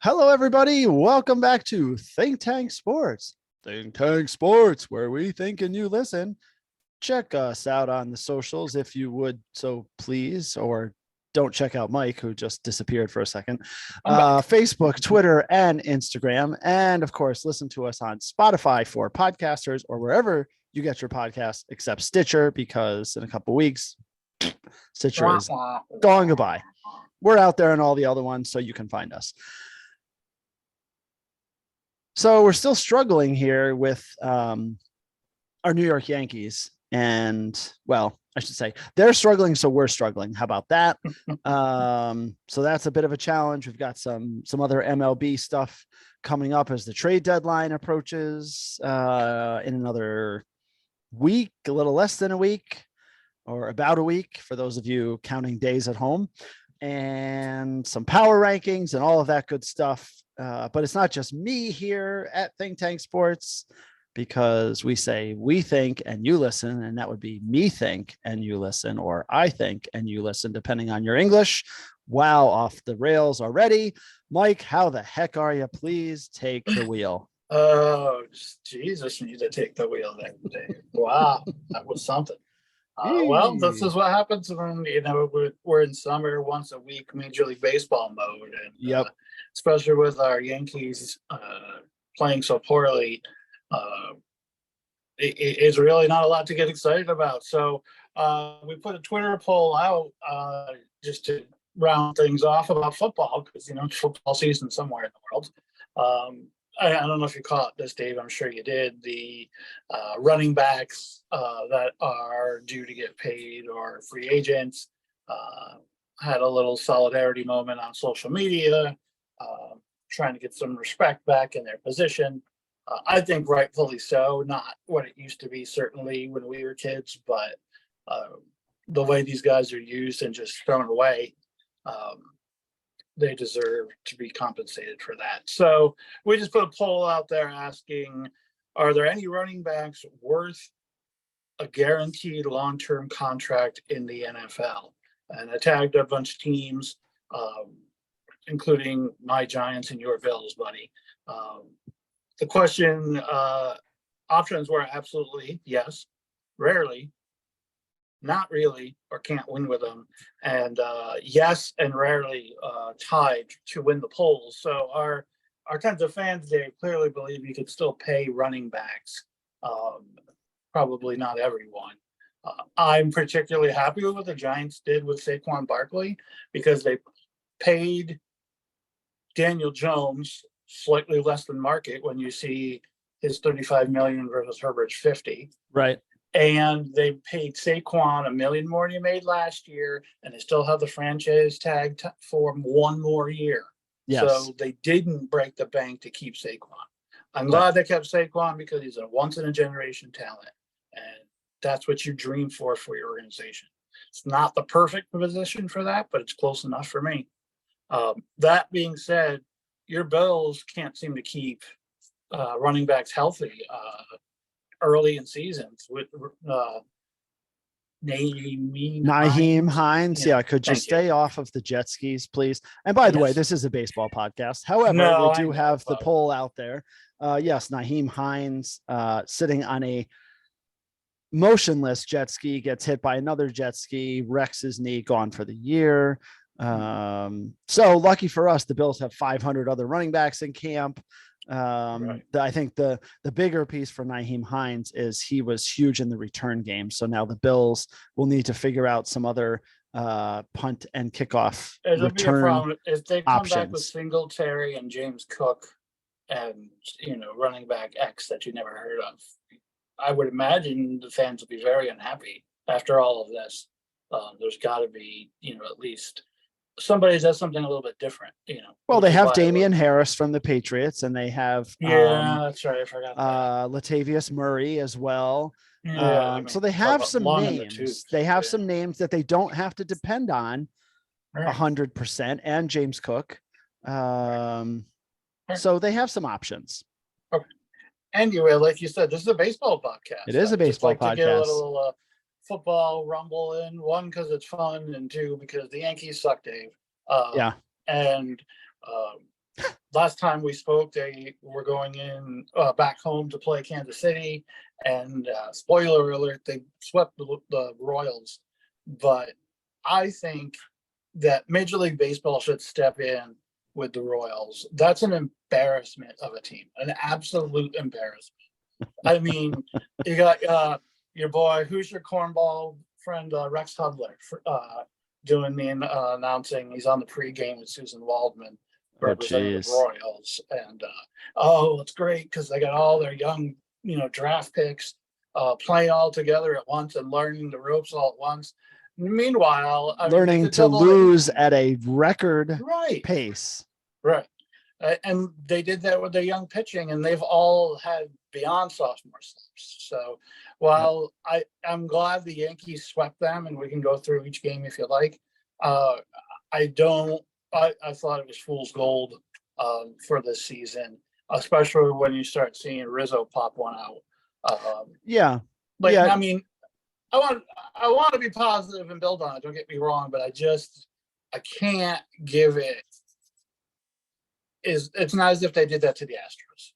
Hello, everybody. Welcome back to Think Tank Sports. Think Tank Sports, where we think and you listen. Check us out on the socials if you would so please, or don't check out Mike, who just disappeared for a second. Facebook, Twitter, and Instagram. And of course, listen to us on Spotify for podcasters or wherever you get your podcasts, except Stitcher, because in a couple weeks, Stitcher is gone goodbye. We're out there on all the other ones, so you can find us. So we're still struggling here with our New York Yankees. And, well, I should say they're struggling, so we're struggling. How about that? So that's a bit of a challenge. We've got some other MLB stuff coming up as the trade deadline approaches in another week, a little less than a week, or about a week for those of you counting days at home, and some power rankings and all of that good stuff. But it's not just me here at Think Tank Sports, because we say we think and you listen, and that would be me think and you listen, or I think and you listen, depending on your English. Wow, off the rails already. Mike, how the heck are you? Please take the wheel. Oh, Jesus, you need to take the wheel that day. Wow, that was something. Well, this is what happens when, we're in summer, once a week, Major League Baseball mode. And, especially with our Yankees playing so poorly, it's really not a lot to get excited about. So we put a Twitter poll out just to round things off about football, because, football season somewhere in the world. I don't know if you caught this, Dave. I'm sure you did. The running backs that are due to get paid or free agents had a little solidarity moment on social media, trying to get some respect back in their position. I think rightfully so, not what it used to be, certainly when we were kids, but the way these guys are used and just thrown away, they deserve to be compensated for that. So we just put a poll out there asking, are there any running backs worth a guaranteed long-term contract in the NFL? And I tagged a bunch of teams, including my Giants and your Bills, buddy. The question options were absolutely yes, rarely, not really, or can't win with them, and yes and rarely tied to win the polls. So our kinds of fans, they clearly believe you could still pay running backs. Probably not everyone. I'm particularly happy with what the Giants did with Saquon Barkley, because they paid Daniel Jones slightly less than market when you see his $35 million versus Herbert's $50. Right. And they paid Saquon $1 million more than he made last year, and they still have the franchise tag for one more year. Yes. So they didn't break the bank to keep Saquon. I'm glad they kept Saquon, because he's a once-in-a-generation talent, and that's what you dream for your organization. It's not the perfect position for that, but it's close enough for me. That being said, your Bills can't seem to keep running backs healthy early in seasons with Nyheim Hines. Yeah, could you stay off of the jet skis, please? And by the way, this is a baseball podcast. However, we do have the poll out there. Yes, Nyheim Hines sitting on a motionless jet ski, gets hit by another jet ski, wrecks his knee, gone for the year. So lucky for us, the Bills have 500 other running backs in camp. I think the bigger piece for Nyheim Hines is he was huge in the return game. So now the Bills will need to figure out some other punt and kickoff return problem if they come options. Back with Singletary and James Cook and running back X that you never heard of. I would imagine the fans will be very unhappy after all of this. There's got to be at least somebody does something a little bit different, Well, they have Damian Harris from the Patriots, and they have that's right. I forgot Latavius Murray as well. Yeah, so they have some names. They have some names that they don't have to depend on 100%, and James Cook. So they have some options. Okay. Anyway, like you said, this is a baseball podcast. It is a baseball podcast. To get a little football rumble in, one, because it's fun, and two, because the Yankees suck, Dave. Yeah. And last time we spoke, they were going in back home to play Kansas City, and spoiler alert, they swept the Royals. But I think that Major League Baseball should step in with the Royals. That's an embarrassment of a team, an absolute embarrassment. I mean, you got your boy, who's your cornball friend, Rex Hudler, doing the announcing. He's on the pregame with Susan Waldman, representing the Royals. And it's great because they got all their young, draft picks playing all together at once and learning the ropes all at once. Meanwhile, learning to lose at a record pace. Right. And they did that with their young pitching, and they've all had beyond sophomore slumps. So while I'm glad the Yankees swept them, and we can go through each game if you like, I thought it was fool's gold for this season, especially when you start seeing Rizzo pop one out. I mean, I want to be positive and build on it. Don't get me wrong, but I can't give it. It's not as if they did that to the Astros.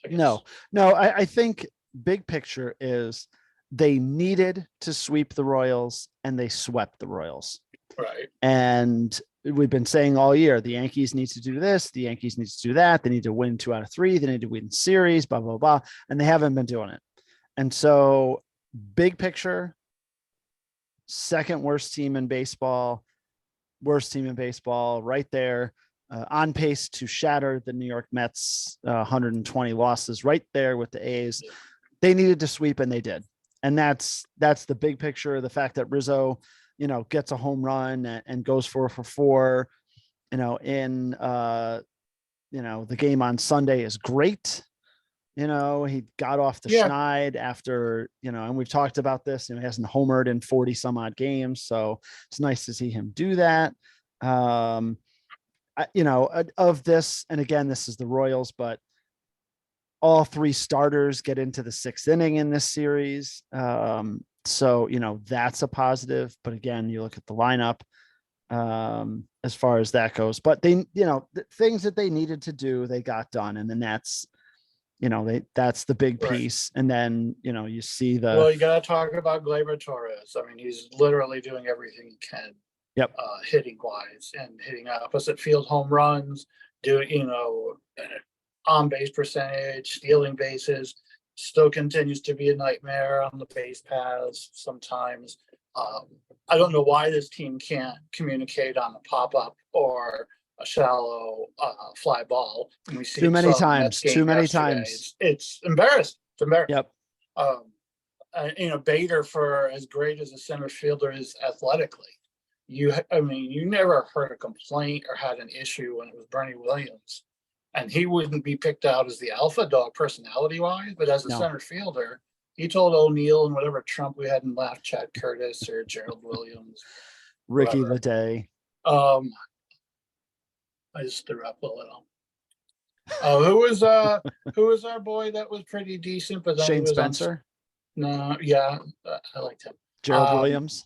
No. I think big picture is they needed to sweep the Royals, and they swept the Royals. Right. And we've been saying all year, the Yankees need to do this, the Yankees need to do that. They need to win 2 out of 3. They need to win series, blah, blah, blah. And they haven't been doing it. And so big picture, second worst team in baseball right there. On pace to shatter the New York Mets 120 losses right there with the A's. They needed to sweep, and they did. And that's the big picture. The fact that Rizzo, gets a home run and goes 4 for 4, in the game on Sunday is great. He got off the schneid after, and we've talked about this, he hasn't homered in 40 some odd games. So it's nice to see him do that. Of this, and again, this is the Royals, but all 3 starters get into the 6th inning in this series. So, that's a positive, but again, you look at the lineup as far as that goes, but they, the things that they needed to do, they got done. And then that's the big piece. And then, you see you got to talk about Gleyber Torres. I mean, he's literally doing everything he can. Yep. Hitting wise and hitting opposite field home runs, on base percentage, stealing bases, still continues to be a nightmare on the base paths sometimes. I don't know why this team can't communicate on a pop-up or a shallow fly ball. And we see too many times. It's embarrassing. It's embarrassing. Yep. Bader, for as great as a center fielder is athletically, you never heard a complaint or had an issue when it was Bernie Williams, and he wouldn't be picked out as the alpha dog personality wise, but as a center fielder, he told O'Neill and whatever Trump we hadn't laughed, Chad Curtis or Gerald Williams, Ricky Leday. I just threw up a little. Who was our boy that was pretty decent, but then Shane Spencer? I liked him. Gerald Williams.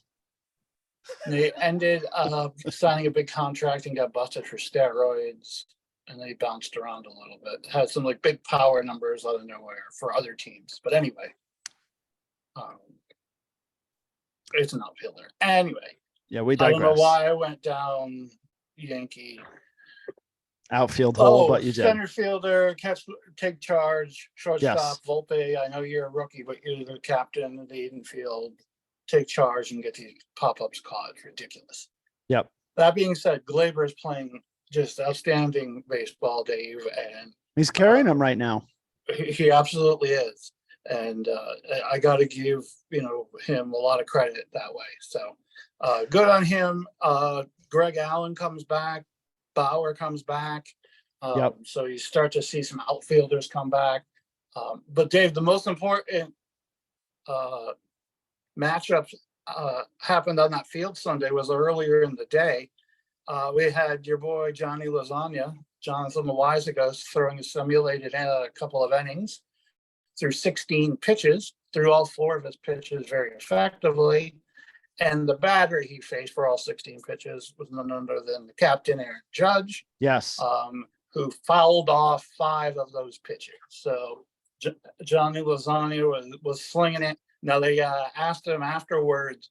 They ended up signing a big contract and got busted for steroids, and they bounced around a little bit. Had some big power numbers out of nowhere for other teams. But anyway, it's an outfielder. Anyway, we digress. I don't know why I went down Yankee outfield hole, but you did. Center fielder, take charge, shortstop, Volpe. I know you're a rookie, but you're the captain of the infield. Take charge and get these pop-ups caught. It's ridiculous. Yep. That being said, Gleyber is playing just outstanding baseball, Dave, and he's carrying them right now. He absolutely is, and I got to give him a lot of credit that way. So good on him. Greg Allen comes back. Bauer comes back. So you start to see some outfielders come back. But Dave, the most important matchups happened on that field Sunday was earlier in the day. We had your boy Johnny Lasagna, Jonathan Loizaga, throwing a simulated couple of innings through 16 pitches, threw all 4 of his pitches very effectively. And the batter he faced for all 16 pitches was none other than the captain, Aaron Judge. Yes. who fouled off 5 of those pitches. So Johnny Lozano was slinging it. Now they asked him afterwards,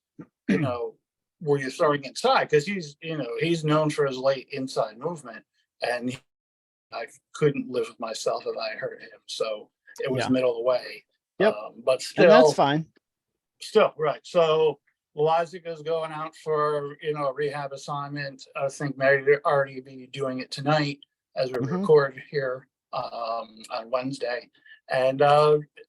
were you throwing inside? Because he's known for his late inside movement, and I couldn't live with myself if I hurt him. So it was middle of the way. Yep. But still, and that's fine. Still, right. So Loizaga is going out for a rehab assignment. I think may already be doing it tonight as we record here on Wednesday. And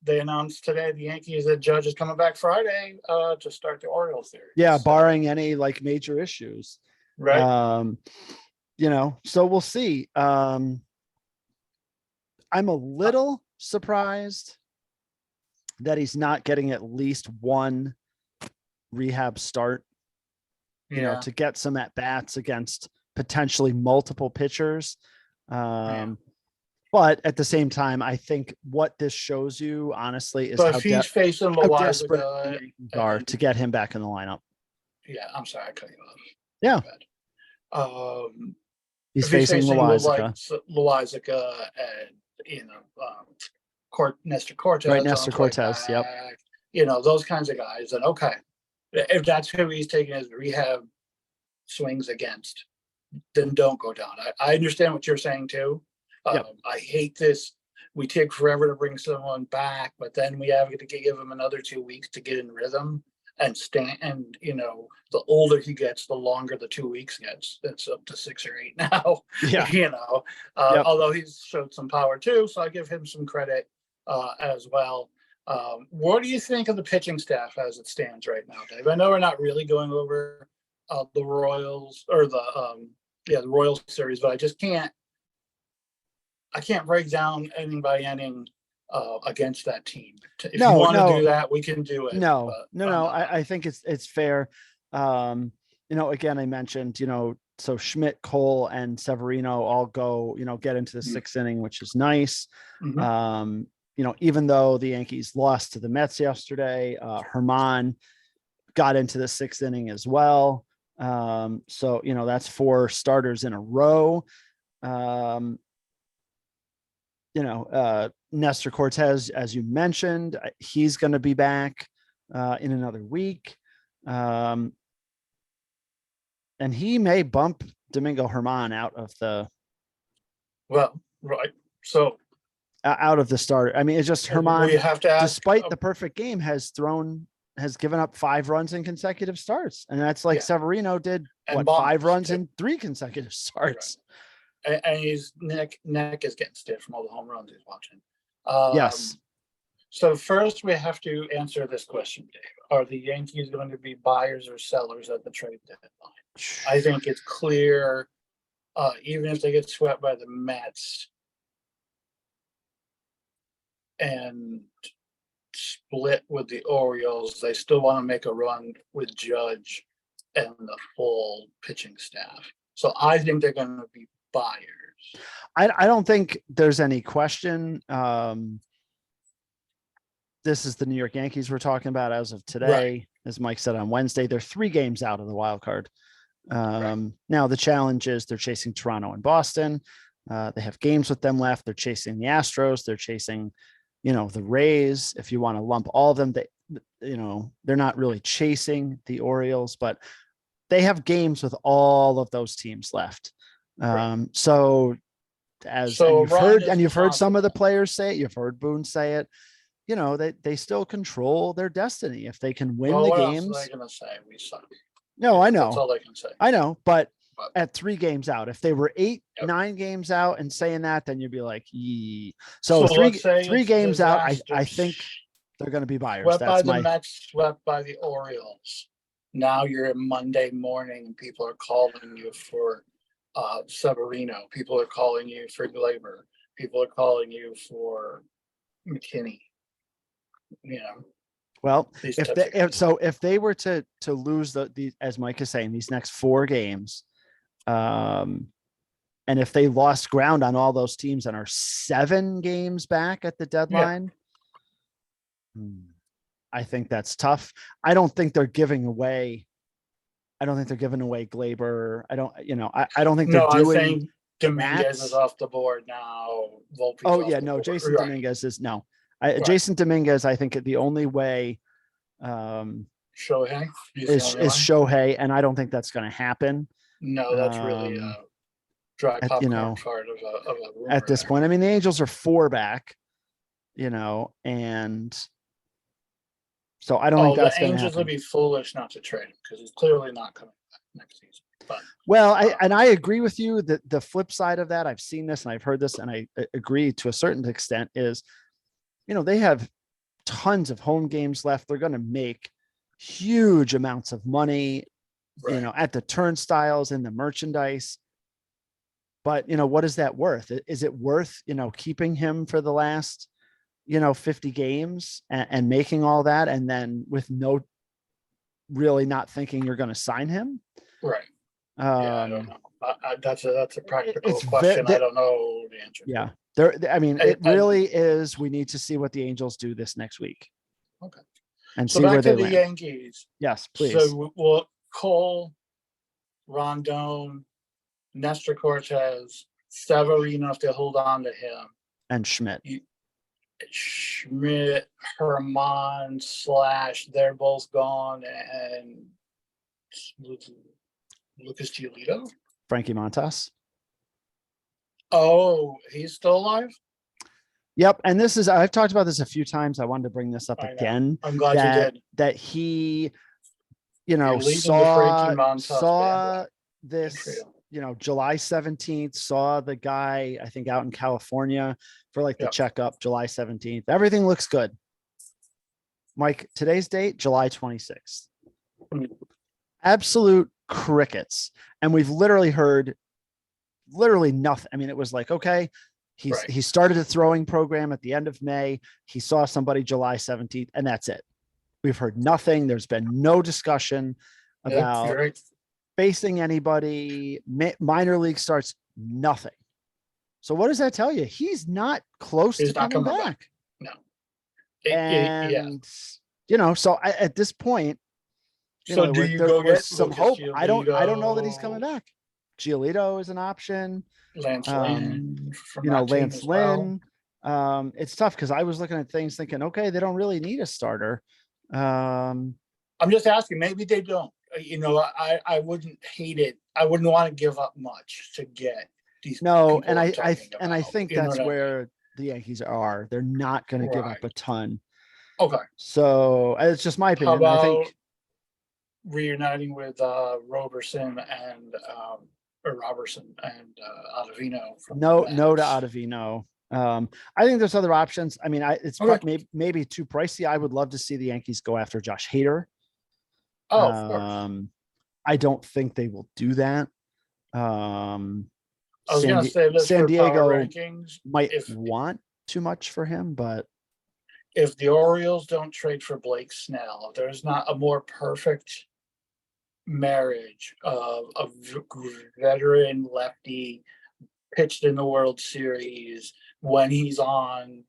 they announced today the Yankees that Judge is coming back Friday to start the Orioles series. Yeah, barring any major issues. Right. So we'll see. I'm a little surprised that he's not getting at least one rehab start, to get some at bats against potentially multiple pitchers. But at the same time, I think what this shows you, honestly, is how he's facing desperate the Yankees are to get him back in the lineup. Yeah, I'm sorry, I cut you off. Yeah. He's facing Loizaga and Nestor Cortez. Right, Nestor Cortez. Yep. Those kinds of guys. And okay, if that's who he's taking his rehab swings against, then don't go down. I understand what you're saying too. I hate this. We take forever to bring someone back, but then we have to give him another 2 weeks to get in rhythm and stand. And the older he gets, the longer the 2 weeks gets. It's up to 6 or 8 now. Yeah. Although he's showed some power too, so I give him some credit as well. What do you think of the pitching staff as it stands right now, Dave? I know we're not really going over the Royals or the Royals series, but I just can't break down inning by inning against that team. If you want to do that, we can do it. No. I think it's fair. Again, I mentioned, so Schmidt, Cole, and Severino all go, get into the 6th inning, which is nice. Even though the Yankees lost to the Mets yesterday, Herman got into the 6th inning as well. So, that's 4 starters in a row. Nestor Cortez, as you mentioned, he's going to be back in another week. And he may bump Domingo Herman out of the out of the starter. I mean, it's just Herman, despite the perfect game, has given up 5 runs in consecutive starts. And that's Severino did 5 runs in 3 consecutive starts. Right. And his neck is getting stiff from all the home runs he's watching. Yes. So first we have to answer this question, Dave. Are the Yankees going to be buyers or sellers at the trade deadline? I think it's clear, even if they get swept by the Mets and split with the Orioles, they still want to make a run with Judge and the full pitching staff. So I think they're going to be buyers. I don't think there's any question. This is the New York Yankees we're talking about as of today. Right. As Mike said on Wednesday, they're 3 games out of the wild card. Now the challenge is they're chasing Toronto and Boston. They have games with them left. They're chasing the Astros. They're chasing, the Rays. If you want to lump all of them, they're not really chasing the Orioles, but they have games with all of those teams left. So you've heard some of the players say it, you've heard Boone say it, they still control their destiny. If they can win the games. What else are they going to say? We suck. No, I know. That's all they can say. I know, but at 3 games out, if they were 9 games out and saying that, then you'd be like, yee. So 3 games out, I think they're going to be buyers. Swept by the Mets, swept by the Orioles. Now you're Monday morning and people are calling you for Severino. People are calling you for Glaber. People are calling you for McKinney. Well, if they were to lose the as Mike is saying, these next 4 games, and if they lost ground on all those teams and are 7 games back at the deadline, I think that's tough. I don't think they're giving away Glaber. I don't think they're doing. Dominguez is That's off the board now. Volpe's oh off yeah, the no, board. Jason Right. Dominguez is no. Right. Jason Dominguez, I think the only way Shohei is Shohei, and I don't think that's going to happen. No, that's really dry popcorn part of a rumor at this point. I mean, the Angels are 4 back, and so I don't think that's going to happen. The Angels would be foolish not to trade him because he's clearly not coming back next season. But well, I agree with you that the flip side of that, I've seen this and I've heard this, and I agree to a certain extent is, they have tons of home games left. They're going to make huge amounts of money, right. At the turnstiles and the merchandise. But, what is that worth? Is it worth, keeping him for the last, 50 games and making all that, and then with really not thinking you're going to sign him? Right. I don't know. That's a practical question. I don't know the answer. Yeah. It really is. We need to see what the Angels do this next week. Okay. And so see back where they to the land. Yankees. Yes, please. So Cole, Rondon, Nestor Cortez, Severino, if they hold on to him, and Schmidt, Herman / they're both gone, and Lucas Giolito, Frankie Montas. Oh, he's still alive? Yep. And I've talked about this a few times. I wanted to bring this up again. I'm glad you did. That he, saw this, July 17th, saw the guy, I think out in California for the checkup, July 17th. Everything looks good. Mike, today's date, July 26th. Absolute crickets. And we've literally heard nothing. I mean, it was like, okay, he started a throwing program at the end of May. He saw somebody July 17th, and that's it. We've heard nothing. There's been no discussion about facing anybody. Minor league starts, nothing. So what does that tell you? He's not close to coming back. No. So at this point, do you go get some hope? I don't know that he's coming back. Giolito is an option. Lance Lynn, Lance Lynn. It's tough because I was looking at things thinking, okay, they don't really need a starter. I'm just asking, maybe they don't. I wouldn't hate it. I wouldn't want to give up much to get these. No, and I think that's where the Yankees are. They're not going to give up a ton. Okay. So it's just my opinion. How about I think reuniting with Robertson and Ottavino. No to Ottavino. I think there's other options. I mean, it's maybe too pricey. I would love to see the Yankees go after Josh Hader. Of course. I don't think they will do that. I was going to say this San Diego rankings, might want too much for him, but if the Orioles don't trade for Blake Snell, there's not a more perfect marriage of a veteran lefty pitched in the World Series when he's on,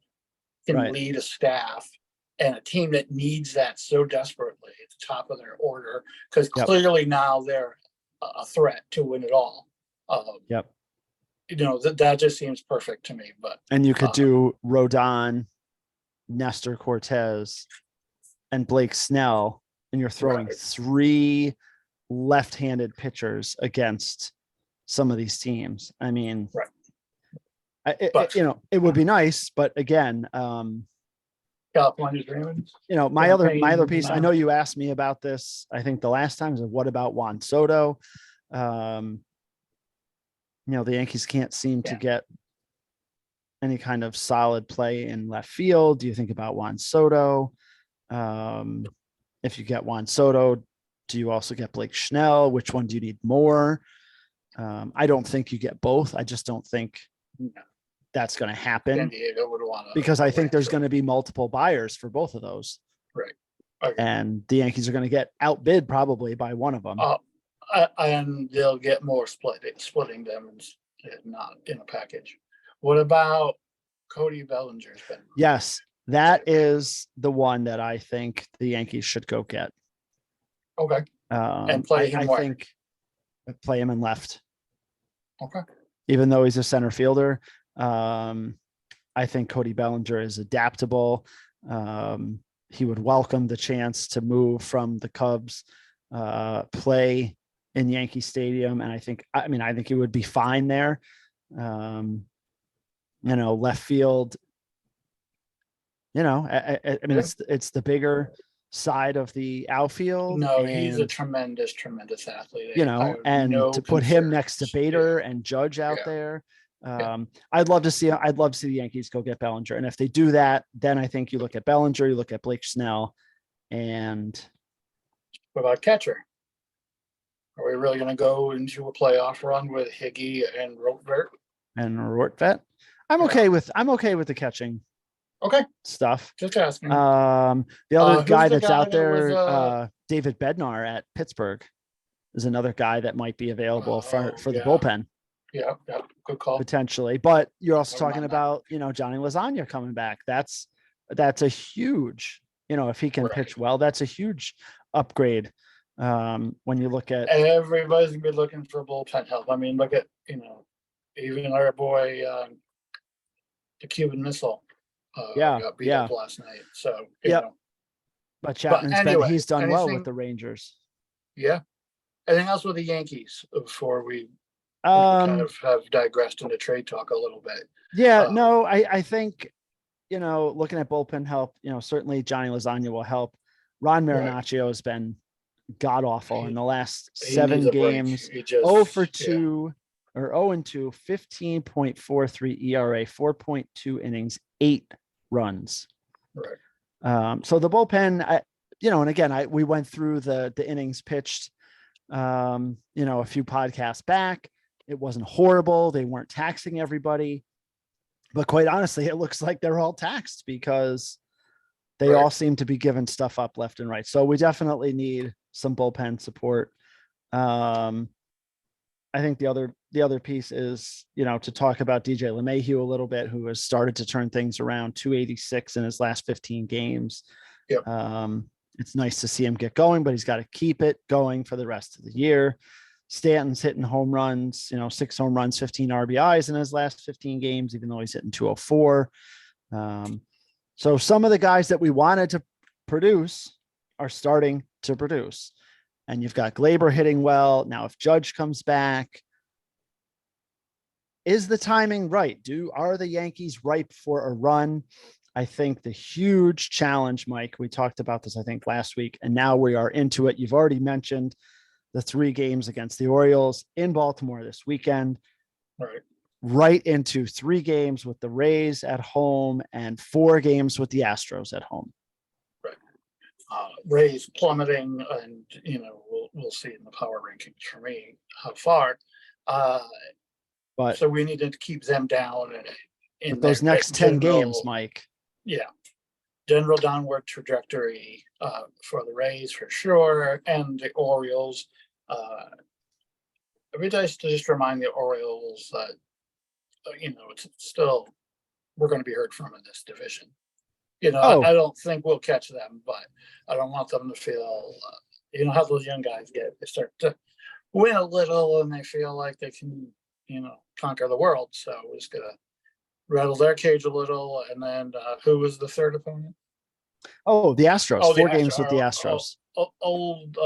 can lead a staff and a team that needs that so desperately at the top of their order, because clearly now they're a threat to win it all. That just seems perfect to me. And you could do Rodon, Nestor Cortez, and Blake Snell, and you're throwing 3 left-handed pitchers against some of these teams. I mean, it would be nice, but again, California's dreaming. My other piece. I know you asked me about this. I think the last time is what about Juan Soto? The Yankees can't seem to get any kind of solid play in left field. Do you think about Juan Soto? If you get Juan Soto, do you also get Blake Snell? Which one do you need more? I don't think you get both. I just don't think that's going to happen. San Diego would want to, because I think there's going to be multiple buyers for both of those. Right. Okay. And the Yankees are going to get outbid probably by one of them. And they'll get more splitting them and not in a package. What about Cody Bellinger's been? Yes, that is the one that I think the Yankees should go get. Okay. And play him I think play him in left. Okay. even though he's a center fielder. I think Cody Bellinger is adaptable. He would welcome the chance to move from the Cubs, play in Yankee Stadium. And I think he would be fine there. Left field, it's the bigger side of the outfield. No, he's a and tremendous athlete. and to put him next to Bader and Judge out Yeah. there. I'd love to see the Yankees go get Bellinger. And if they do that, then I think you look at Bellinger, you look at Blake Snell, and What about catcher? Are we really going to go into a playoff run with Higgy and Rotbert? Rortvet? I'm okay with the catching Okay, stuff. just asking. The other guy the that's guy out that there, was, David Bednar at Pittsburgh, is another guy that might be available for the yeah. bullpen Yeah, good call. potentially. But you're also Never talking mind about, Johnny Lasagna coming back. That's a huge, if he can Right. pitch well, that's a huge upgrade. When you look at Everybody's gonna be looking for bullpen help. I mean, look at even our boy, the Cuban Missile, got beat up last night. So but Chapman's anyway, he's done well with anything- the Rangers. Yeah. Anything else with the Yankees before we kind of have digressed into trade talk a little bit? No, I think, looking at bullpen help, certainly Johnny Lasagna will help. Ron Marinaccio has been god awful in the last 7 games. 0 for 2 or 0-2, 15.43 ERA, 4.2 innings, 8 runs. Right. So the bullpen, and again, we went through the innings pitched, a few podcasts back. It wasn't horrible. They weren't taxing everybody, but quite honestly, it looks like they're all taxed because they all seem to be giving stuff up left and right. So we definitely need some bullpen support. I think the other piece is, to talk about DJ LeMahieu a little bit, who has started to turn things around, 286 in his last 15 games. Yep. It's nice to see him get going, but he's got to keep it going for the rest of the year. Stanton's hitting home runs, 6 home runs, 15 RBIs in his last 15 games, even though he's hitting 204. So some of the guys that we wanted to produce are starting to produce. And you've got Glaber hitting well. Now, if Judge comes back, is the timing right? Are the Yankees ripe for a run? I think the huge challenge, Mike, we talked about this, I think, last week, and now we are into it. You've already mentioned the 3 games against the Orioles in Baltimore this weekend. Right into 3 games with the Rays at home and 4 games with the Astros at home. Rays plummeting, and we'll see in the power rankings for me how far. But so we need to keep them down in those next 10 games, Mike. Yeah, general downward trajectory for the Rays for sure, and the Orioles. Every day to just remind the Orioles that it's still, we're going to be heard from in this division. I don't think we'll catch them, but I don't want them to feel, how those young guys get. They start to win a little and they feel like they can, conquer the world. So we're just going to rattle their cage a little. And then who was the third opponent? Oh, the Astros. 4 games with the Astros. Old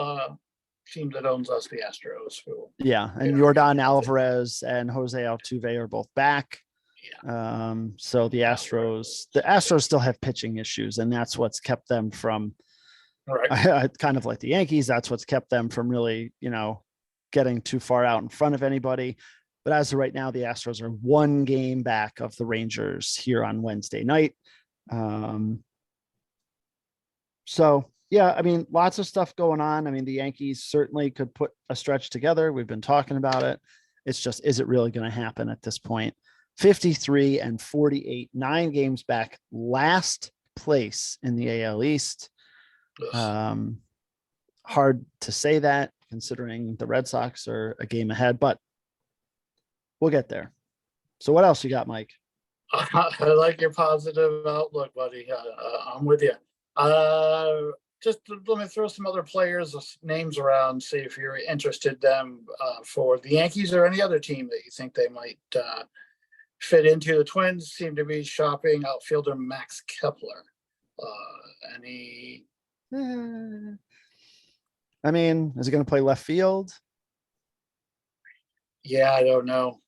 team that owns us, the Astros. And Yordan Alvarez and Jose Altuve are both back. So the Astros still have pitching issues, and that's what's kept them from, kind of like the Yankees, that's what's kept them from really, getting too far out in front of anybody. But as of right now, the Astros are 1 game back of the Rangers here on Wednesday night. So lots of stuff going on. The Yankees certainly could put a stretch together. We've been talking about it. It's just, is it really going to happen at this point? 53-48, 9 games back, last place in the AL East. Hard to say that considering the Red Sox are a game ahead, but we'll get there. So what else you got, Mike? I like your positive outlook, buddy. I'm with you. just let me throw some other players' names around, see if you're interested in them for the Yankees or any other team that you think they might fit into. The Twins seem to be shopping outfielder Max Kepler. Any? I mean, is he going to play left field? Yeah, I don't know.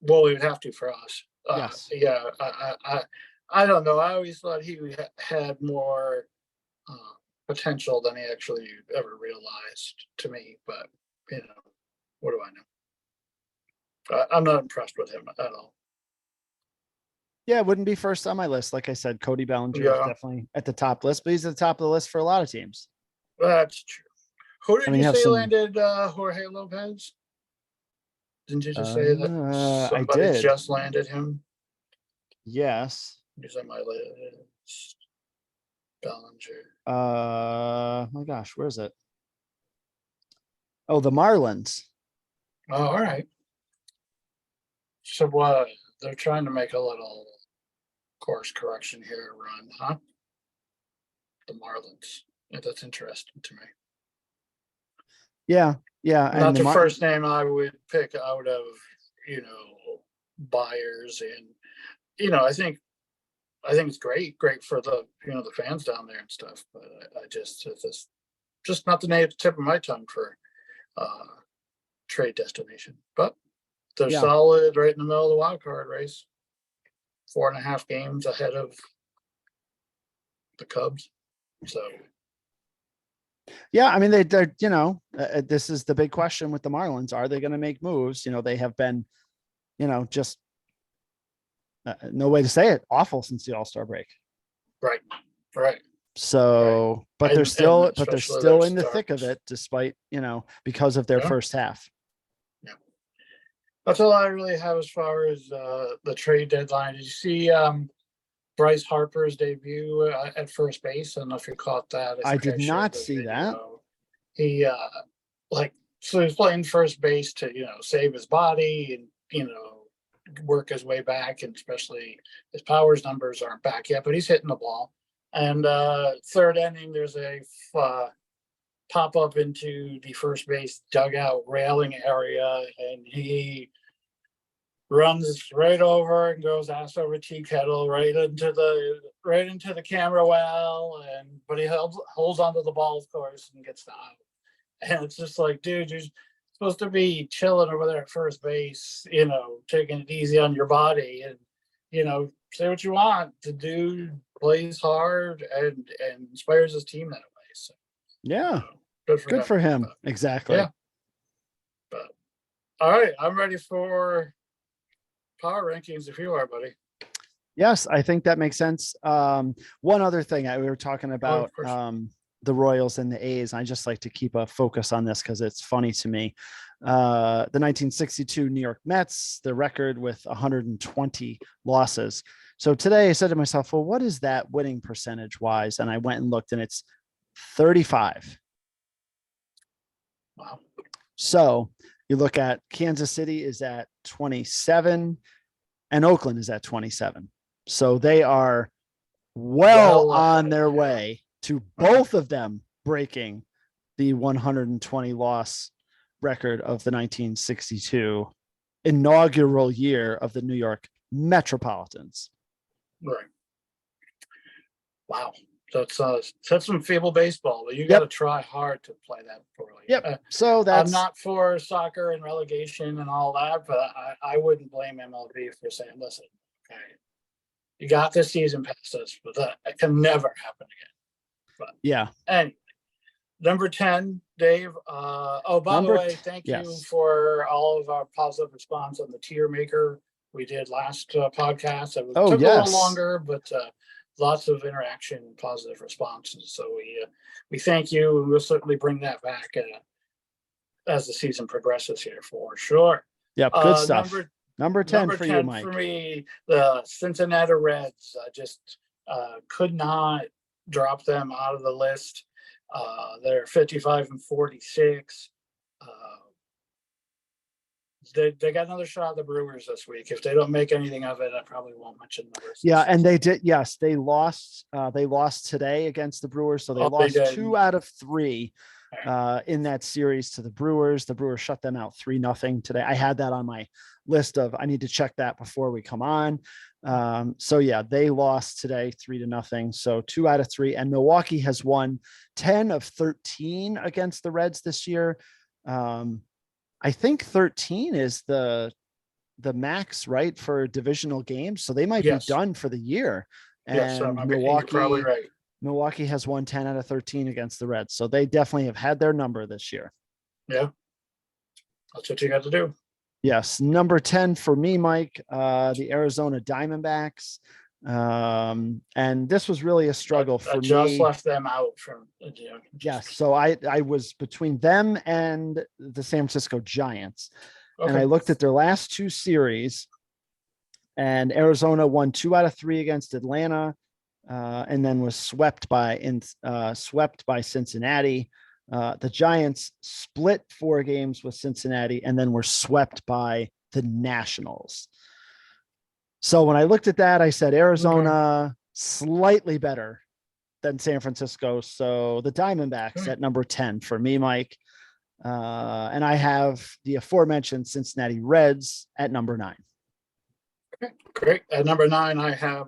Well, we would have to for us. Yes. Yeah, I don't know. I always thought he had more potential than he actually ever realized to me. But what do I know? I'm not impressed with him at all. Yeah, it wouldn't be first on my list. Like I said, Cody Bellinger is definitely at the top list, but he's at the top of the list for a lot of teams. That's true. Who did you say some... landed Jorge Lopez? Didn't you just say that somebody I did. just landed him? Yes. He's on my list. Bellinger. My gosh, where is it? Oh, the Marlins. Oh, all right. So what? They're trying to make a little course correction here, run, huh? The Marlins. Yeah, that's interesting to me. Yeah. Not the first name I would pick out of, buyers, and I think it's great for the the fans down there and stuff. But I just it's just not the name at the tip of my tongue for trade destination. But they're solid right in the middle of the wild card race. 4.5 games ahead of the Cubs. So. Yeah, I mean, they're this is the big question with the Marlins. Are they going to make moves? They have been, just no way to say it, awful since the All-Star break. Right. So, right. but they're still in the thick of it, despite because of their first half. Yeah, that's all I really have as far as the trade deadline. Did you see Bryce Harper's debut at first base? I don't know if you caught that. I did not see that. He so he's playing first base to save his body and work his way back, and especially his powers numbers aren't back yet, but he's hitting the ball. And third inning, there's a pop up into the first base dugout railing area, and he runs right over and goes ass over tea kettle right into the camera well, but he holds onto the ball, of course, and gets the out. And it's just like, dude, you're supposed to be chilling over there at first base, taking it easy on your body, and say what you want. The dude plays hard and inspires his team that way. So yeah, good for him. Exactly. Yeah. But all right, I'm ready for power rankings if you are, buddy. Yes, I think that makes sense. One other thing, we were talking about the Royals and the A's. I just like to keep a focus on this because it's funny to me. The 1962 New York Mets, the record with 120 losses. So today I said to myself, well, what is that winning percentage wise? And I went and looked, and it's 35. Wow. So you look at Kansas City is at 27 and Oakland is at 27. So they are well on their way to both of them breaking the 120 loss record of the 1962 inaugural year of the New York Metropolitans. Right. Wow. That's some feeble baseball, but you got to try hard to play that poorly. Yep. So that's. I'm not for soccer and relegation and all that, but I wouldn't blame MLB for saying, listen, okay, you got this season past us, but that can never happen again. But yeah. Anyway, number 10, Dave. By the way, thank you for all of our positive response on the tier maker we did last podcast. It took a little longer, but lots of interaction and positive responses. So we thank you, and we'll certainly bring that back as the season progresses here for sure. Yep, good stuff. Number 10 for 10 you, Mike. For me, the Cincinnati Reds. I just could not drop them out of the list. They're 55-46. they got another shot at the Brewers this week. If they don't make anything of it, I probably won't mention the Brewers. Yeah, and they did. Yes, they lost. They lost today against the Brewers, so they lost 2 out of 3 in that series to the Brewers. The Brewers shut them out 3-0 today. I had that on my list of I need to check that before we come on. So yeah, they lost today 3-0. So 2 out of 3, and Milwaukee has won 10 of 13 against the Reds this year. I think 13 is the max, right, for divisional games. So they might be done for the year. And Milwaukee, probably right. Milwaukee has won 10 out of 13 against the Reds. So they definitely have had their number this year. Yeah. That's what you got to do. Yes. Number 10 for me, Mike, the Arizona Diamondbacks. And this was really a struggle for me. I just left them out from. Yes. So I was between them and the San Francisco Giants. Okay. And I looked at their last 2 series, and Arizona won 2 out of 3 against Atlanta, and then was swept by Cincinnati. The Giants split 4 games with Cincinnati and then were swept by the Nationals. So when I looked at that, I said Arizona slightly better than San Francisco. So the Diamondbacks at number 10 for me, Mike. And I have the aforementioned Cincinnati Reds at number 9. Okay, great. At number 9, I have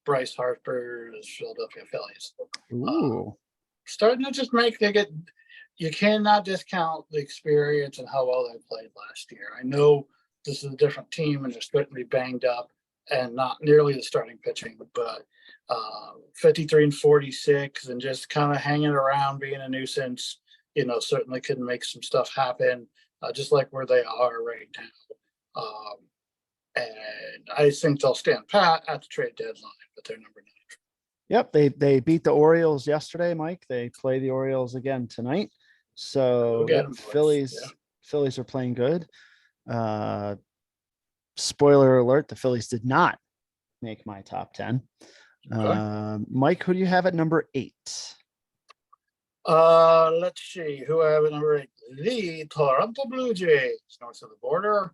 Bryce Harper's Philadelphia Phillies. Ooh. Starting to just you cannot discount the experience and how well they played last year. I know this is a different team and they're starting to be banged up and not nearly the starting pitching, but 53-46 and just kind of hanging around, being a nuisance, certainly can make some stuff happen, just like where they are right now. And I think they'll stand pat at the trade deadline, but they're number 9. Yep, they beat the Orioles yesterday, Mike. They play the Orioles again tonight. So Phillies are playing good. Spoiler alert, the Phillies did not make my top 10. Okay. Mike, who do you have at number 8? Let's see who I have at number 8. The Toronto Blue Jays, north of the border.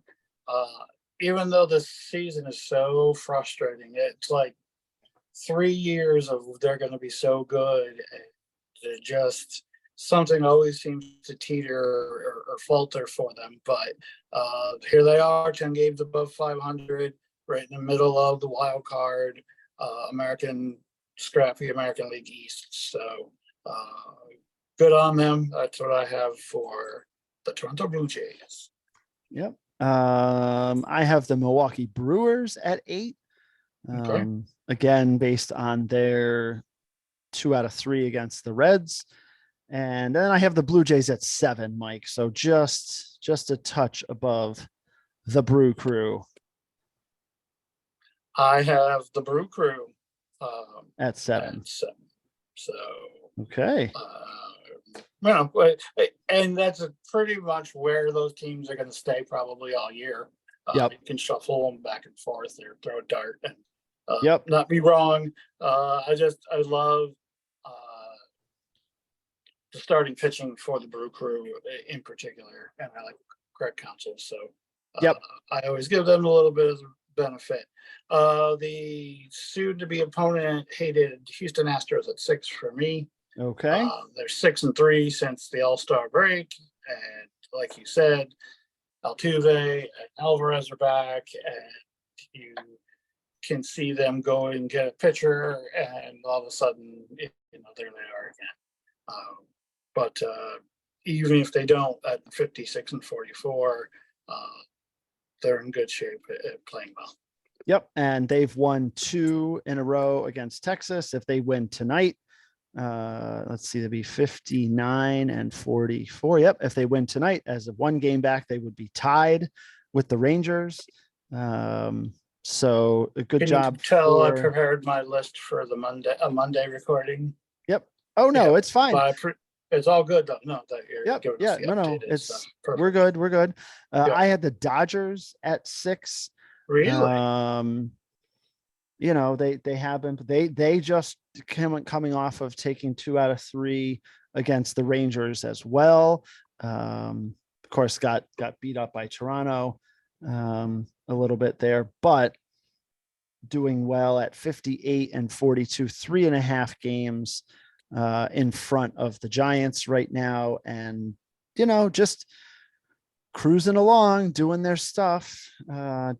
Even though this season is so frustrating, it's like 3 years of they're going to be so good, and just something always seems to teeter or falter for them. But here they are, 10 games above 500, right in the middle of the wild card, scrappy American League East. So good on them. That's what I have for the Toronto Blue Jays. Yep. I have the Milwaukee Brewers at 8. Okay. Again, based on their 2 out of 3 against the Reds. And then I have the Blue Jays at 7, Mike. So just a touch above the Brew Crew. I have the Brew Crew at 7. So okay. And that's pretty much where those teams are going to stay probably all year. You can shuffle them back and forth or throw a dart and not be wrong. I love the starting pitching for the Brew Crew in particular, and I like Greg Counsell. So I always give them a little bit of benefit. The soon-to-be opponent hated Houston Astros at 6 for me. Okay. They're 6-3 since the All-Star break, and like you said, Altuve and Alvarez are back, and you can see them go and get a pitcher, and all of a sudden, there they are again. But even if they don't, at 56-44, they're in good shape at playing well. Yep, and they've won 2 in a row against Texas. If they win tonight, let's see, they'll be 59-44. Yep, if they win tonight, as of 1 game back, they would be tied with the Rangers. So a good job. I prepared my list for the Monday recording. Yep. Oh no, it's fine. It's all good though. No, that you're giving us the update. It's we're good. I had the Dodgers at 6. Really? They haven't. They just coming off of taking 2 out of 3 against the Rangers as well. Of course, got beat up by Toronto a little bit there, but doing well at 58-42, 3.5 games in front of the Giants right now. And, just cruising along, doing their stuff.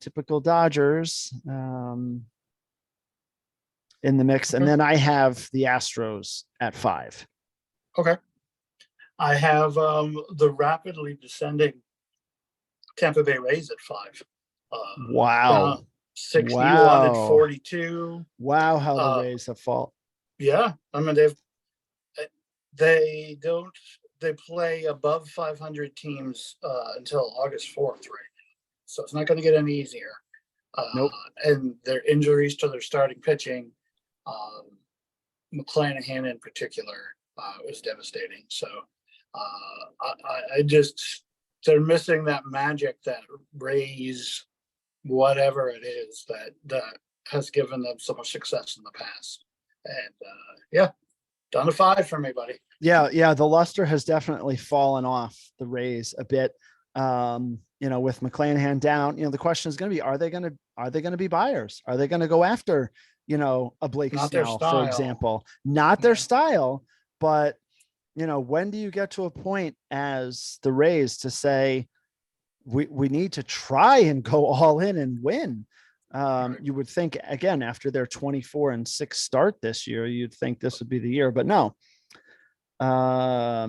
Typical Dodgers in the mix. And then I have the Astros at 5. Okay. I have the rapidly descending Tampa Bay Rays at 5. Wow. 61-42. Wow, how the Rays have fallen. Yeah. I mean, they play above 500 teams until August 4th right now. So it's not going to get any easier. Nope. And their injuries to their starting pitching, McClanahan in particular, was devastating. So they're missing that magic that Rays, whatever it is, that has given them so much success in the past. And down to 5 for me, buddy. Yeah. The luster has definitely fallen off the Rays a bit. With McClanahan down, the question is going to be, are they going to be buyers? Are they going to go after, a Blake Snell, for example? Not their style, but when do you get to a point as the Rays to say, we need to try and go all in and win? You would think, again, after their 24-6 start this year, you'd think this would be the year, but no. I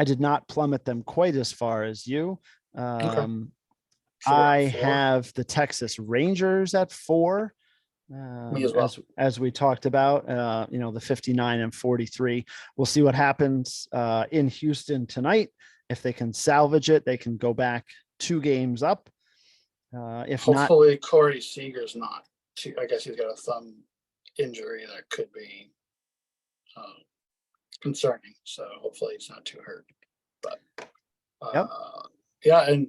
did not plummet them quite as far as you. I have the Texas Rangers at 4. Me as well. As we talked about, the 59-43. We'll see what happens in Houston tonight. If they can salvage it, they can go back 2 games up. If hopefully not, Corey Seager's not. I guess he's got a thumb injury that could be concerning. So hopefully he's not too hurt. But and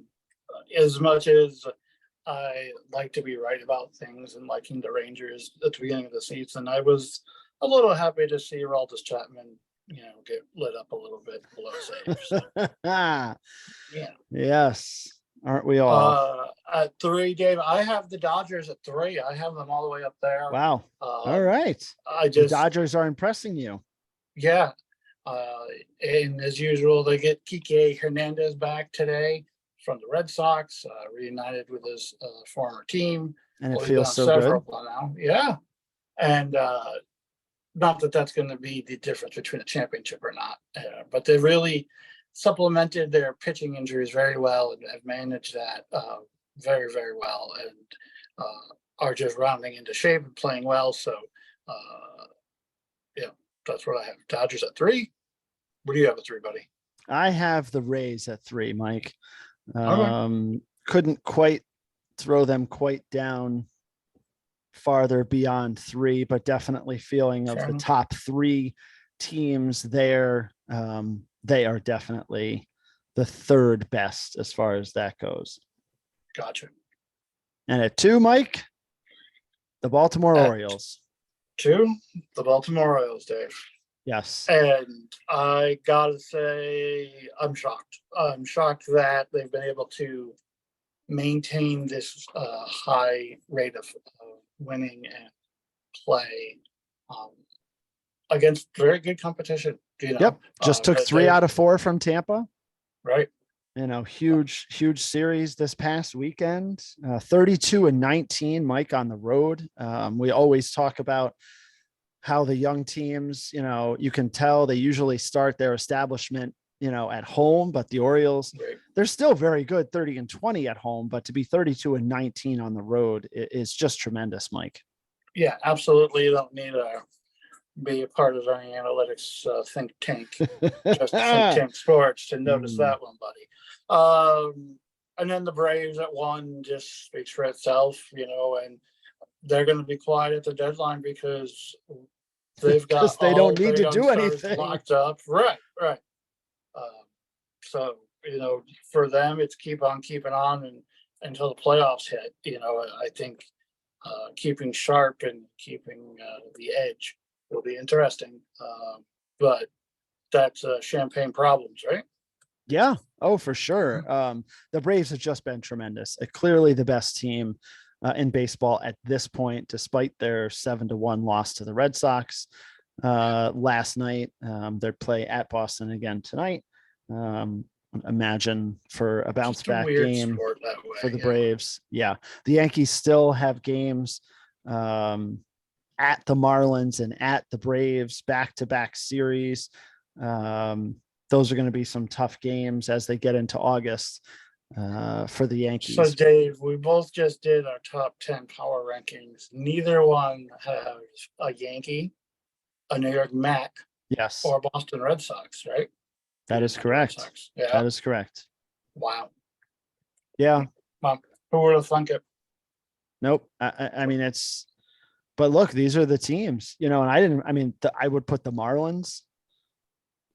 as much as I like to be right about things and liking the Rangers at the beginning of the season, I was a little happy to see Aroldis Chapman, get lit up a little bit below save. So, yes. Aren't we all? At 3, Dave, I have the Dodgers at 3. I have them all the way up there. Wow. All right. The Dodgers are impressing you. Yeah. And as usual, they get Kike Hernandez back today from the Red Sox, reunited with his former team. And it feels so good. Now. Yeah. And not that that's going to be the difference between a championship or not, but they really supplemented their pitching injuries very well and have managed that very, very well, and are just rounding into shape and playing well. So, that's what I have. Dodgers at 3. What do you have at 3, buddy? I have the Rays at 3, Mike. Okay. Couldn't quite throw them quite down farther beyond 3, but definitely feeling of the top 3 teams there. They are definitely the 3rd best as far as that goes. Gotcha. And at 2, Mike, the Baltimore Orioles. 2, the Baltimore Orioles, Dave. Yes. And I gotta say, I'm shocked. I'm shocked that they've been able to maintain this high rate of winning and play against very good competition. Yep. Just took 3 out of 4 from Tampa. Right. Huge series this past weekend. 32-19, Mike, on the road. We always talk about how the young teams, you can tell they usually start their establishment, at home, but the Orioles, they're still very good, 30-20 at home, but to be 32-19 on the road is just tremendous, Mike. Yeah, absolutely. You don't need to be a part of our analytics think tank, just think tank sports, to notice that one, buddy. And then the Braves at 1 just speaks for itself, and they're going to be quiet at the deadline because they've got they don't need to do anything locked up. Right. So, for them, it's keep on keeping on and until the playoffs hit. I think keeping sharp and keeping the edge will be interesting. But that's champagne problems, right? Yeah. Oh, for sure. The Braves have just been tremendous. Clearly the best team in baseball at this point, despite their 7-1 loss to the Red Sox last night. Their play at Boston again tonight. Imagine for a bounce Just a back weird game sport that way. for the Braves. Yeah. The Yankees still have games at the Marlins and at the Braves, back-to-back series. Those are going to be some tough games as they get into August for the Yankees. So, Dave, we both just did our top 10 power rankings. Neither one has a Yankee, a New York Met, Yes, or Boston Red Sox, right? that is correct. Yeah. That is correct. Wow. Yeah. Well, who would have thunk it? Nope. I mean, it's, but look, these are the teams, and I would put the Marlins,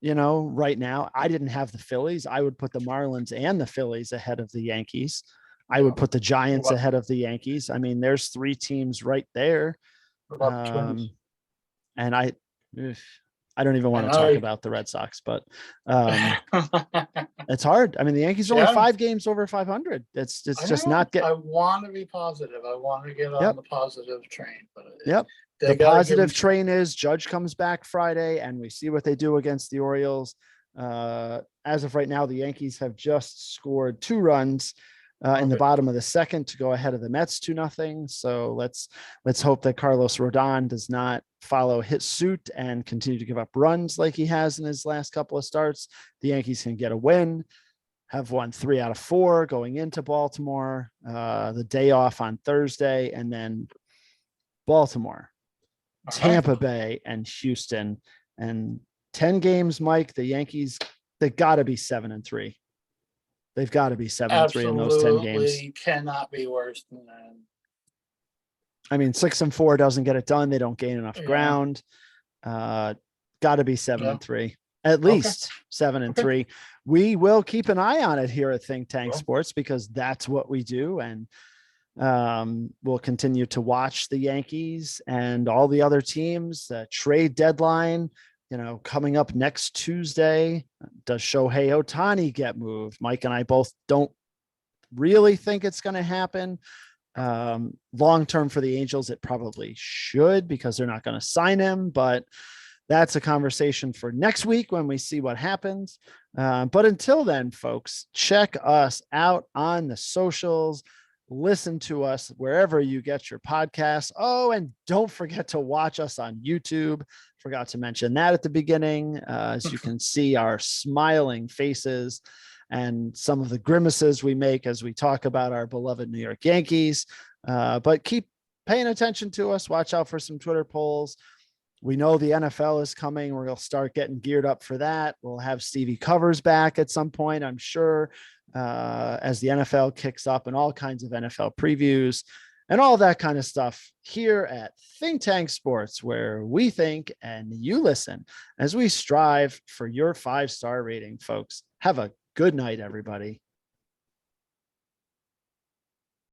right now. I didn't have the Phillies. I would put the Marlins and the Phillies ahead of the Yankees. I would put the Giants ahead of the Yankees. I mean, there's 3 teams right there. And I don't even want to talk about the Red Sox, but it's hard. I mean, the Yankees are only 5 games over 500. It's just not I want to be positive. I want to get on the positive train, but the positive train is Judge comes back Friday and we see what they do against the Orioles. As of right now, the Yankees have just scored 2 runs in the bottom of the second to go ahead of the Mets 2-0. So let's hope that Carlos Rodon does not follow his suit and continue to give up runs like he has in his last couple of starts. The Yankees can get a win, have won 3 out of 4 going into Baltimore, the day off on Thursday, and then Baltimore, Tampa Bay, and Houston. And 10 games, Mike, the Yankees, they got to be 7-3. They've got to be 7-3 in those 10 games. Cannot be worse than that. I mean, 6-4 doesn't get it done. They don't gain enough ground. Got to be 7-3, at least 7-3. We will keep an eye on it here at Think Tank Sports because that's what we do. And we'll continue to watch the Yankees and all the other teams. Trade deadline, coming up next Tuesday. Does Shohei Ohtani get moved? Mike and I both don't really think it's going to happen. Long-term for the Angels, it probably should because they're not going to sign him, but that's a conversation for next week when we see what happens. But until then, folks, check us out on the socials. Listen to us wherever you get your podcasts. Oh, and don't forget to watch us on YouTube. Forgot to mention that at the beginning. As you can see our smiling faces and some of the grimaces we make as we talk about our beloved New York Yankees. But keep paying attention to us. Watch out for some Twitter polls. We know the NFL is coming. We're going to start getting geared up for that. We'll have Stevie Covers back at some point, I'm sure, as the NFL kicks up and all kinds of NFL previews and all that kind of stuff here at Think Tank Sports, where we think and you listen as we strive for your 5-star rating, folks. Have a good night, everybody.